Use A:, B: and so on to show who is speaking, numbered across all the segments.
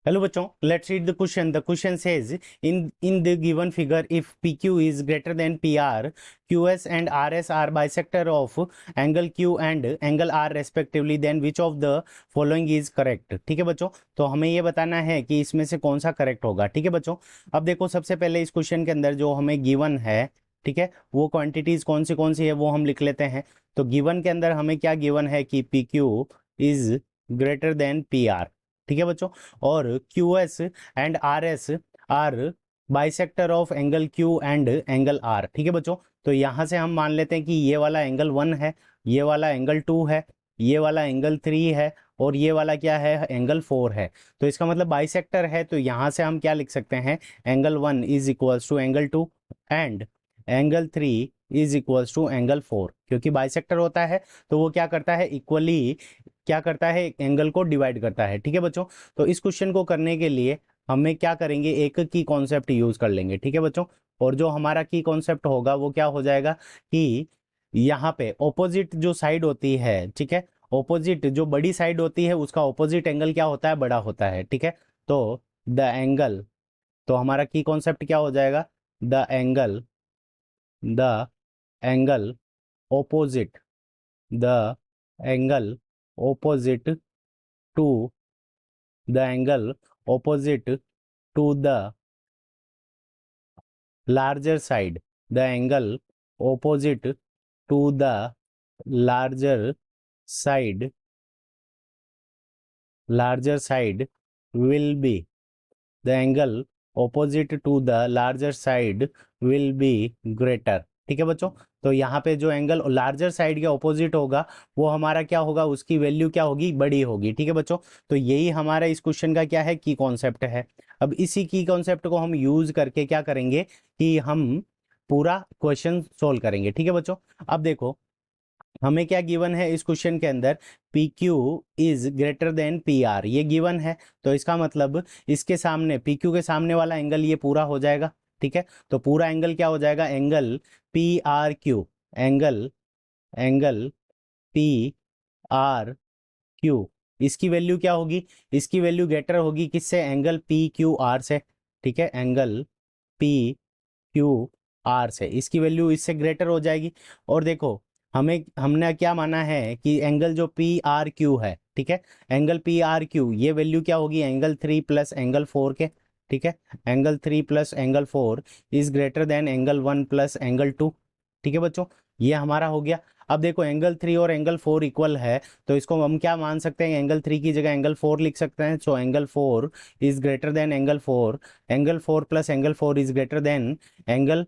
A: Hello बच्चों, let's read the question. The question says in the given figure if P Q is greater than P R, Q S and R S are bisector of angle Q and angle R respectively, then which of the following is correct. ठीक है बच्चों, तो हमें ये बताना है कि इसमें से कौन सा करेक्ट होगा। ठीक है बच्चों, अब देखो सबसे पहले इस क्वेश्चन के अंदर जो हमें गिवन है, ठीक है, वो क्वांटिटीज कौन सी है वो हम लिख लेते हैं। तो गिवन के अंदर हमें क्या गिवन है कि P Q is greater than P R. ठीक है बच्चों, और Q S and R S are bisector of angle Q and angle R. ठीक है बच्चों, तो यहां से हम मान लेते हैं कि ये वाला एंगल 1 है, ये वाला एंगल 2 है, ये वाला एंगल 3 है, और ये वाला क्या है, एंगल 4 है। तो इसका मतलब बाइसेक्टर है, तो यहां से हम क्या लिख सकते हैं, angle 1 is equals to angle 2 and angle 3 is equals to angle 4। क्योंकि बाइसेक्टर होता है तो वो क्या करता है, इक्वली क्या करता है, एंगल को डिवाइड करता है। ठीक है बच्चों, तो इस क्वेश्चन को करने के लिए हमें क्या करेंगे, एक की कॉन्सेप्ट यूज कर लेंगे। ठीक है बच्चों, और जो हमारा की कॉन्सेप्ट होगा वो क्या हो जाएगा कि यहाँ पे ऑपोजिट जो साइड होती है, ठीक है, ऑपोजिट जो बड़ी साइड होती है उसका ऑपोजिट एंगल क्या होता है, बड़ा होता है। ठीक है, तो द एंगल, तो हमारा की कॉन्सेप्ट क्या हो जाएगा, the angle opposite the angle opposite to the angle opposite to the larger side, the angle opposite to the larger side, larger side will be, the angle opposite to the larger side will be greater। ठीक है बच्चों, तो यहाँ पे जो angle larger side के opposite होगा वो हमारा क्या होगा, उसकी वैल्यू क्या होगी, बड़ी होगी। ठीक है बच्चों, तो यही हमारा इस क्वेश्चन का क्या है, की कॉन्सेप्ट है। अब इसी की कॉन्सेप्ट को हम यूज करके क्या करेंगे कि हम पूरा क्वेश्चन सोल्व करेंगे। ठीक है बच्चों, अब देखो हमें क्या गिवन है इस क्वेश्चन के अंदर, P Q is greater than P are, ये गिवन है। तो इसका मतलब इसके सामने, पी क्यू के सामने वाला एंगल ये पूरा हो जाएगा। ठीक है, तो पूरा एंगल क्या हो जाएगा, angle P R Q, angle angle P R Q, इसकी वैल्यू क्या होगी, इसकी वैल्यू ग्रेटर होगी किससे, एंगल पी क्यू आर से। ठीक है, एंगल पी क्यू आर से इसकी वैल्यू इससे ग्रेटर हो जाएगी। और देखो हमने क्या माना है कि एंगल जो पी आर क्यू है, ठीक है, एंगल पी आर क्यू ये वैल्यू क्या होगी, एंगल 3 प्लस एंगल 4 के। ठीक है, angle 3 plus angle 4 is greater then angle 1 plus angle 2। ठीक है बच्चों, ये हमारा हो गया। अब देखो एंगल 3 और एंगल 4 इक्वल है, तो इसको हम क्या मान सकते हैं, एंगल 3 की जगह एंगल 4 लिख सकते हैं। So angle 4 is greater then angle 4, angle 4 plus angle 4 is greater then angle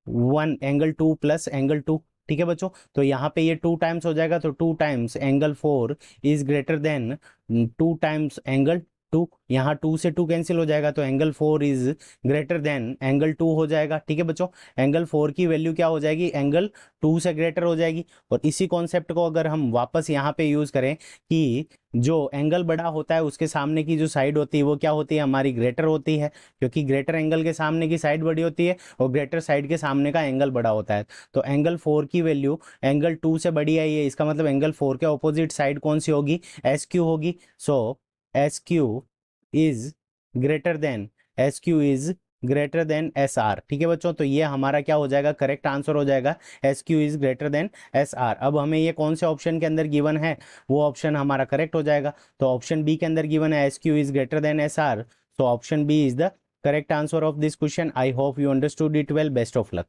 A: 1, angle 2 plus angle 2। ठीक है बच्चों, तो यहाँ पे ये 2 टाइम्स हो जाएगा, तो 2 times angle 4 is greater then 2 times angle 2। यहाँ 2 से 2 कैंसिल हो जाएगा, तो angle 4 is greater then angle 2 हो जाएगा। ठीक है बच्चों, एंगल 4 की वैल्यू क्या हो जाएगी, एंगल 2 से ग्रेटर हो जाएगी। और इसी कॉन्सेप्ट को अगर हम वापस यहाँ पे यूज करें कि जो एंगल बड़ा होता है उसके सामने की जो साइड होती है वो क्या होती है, हमारी ग्रेटर होती है, क्योंकि ग्रेटर एंगल के सामने की साइड बड़ी होती है और ग्रेटर साइड के सामने का एंगल बड़ा होता है। तो एंगल 4 की वैल्यू एंगल 2 से बड़ी आई है, इसका मतलब एंगल 4 के ऑपोजिट साइड कौन सी होगी, एस क्यू होगी। So S Q is greater than, S Q is greater than S R. ठीक है बच्चों, तो ये हमारा क्या हो जाएगा, करेक्ट आंसर हो जाएगा, S Q is greater than S are. अब हमें ये कौन से ऑप्शन के अंदर गिवन है, वो ऑप्शन हमारा करेक्ट हो जाएगा। तो ऑप्शन बी के अंदर गिवन है S Q is greater than S R, so option B is the correct answer of this question. I hope you understood it well, best of luck.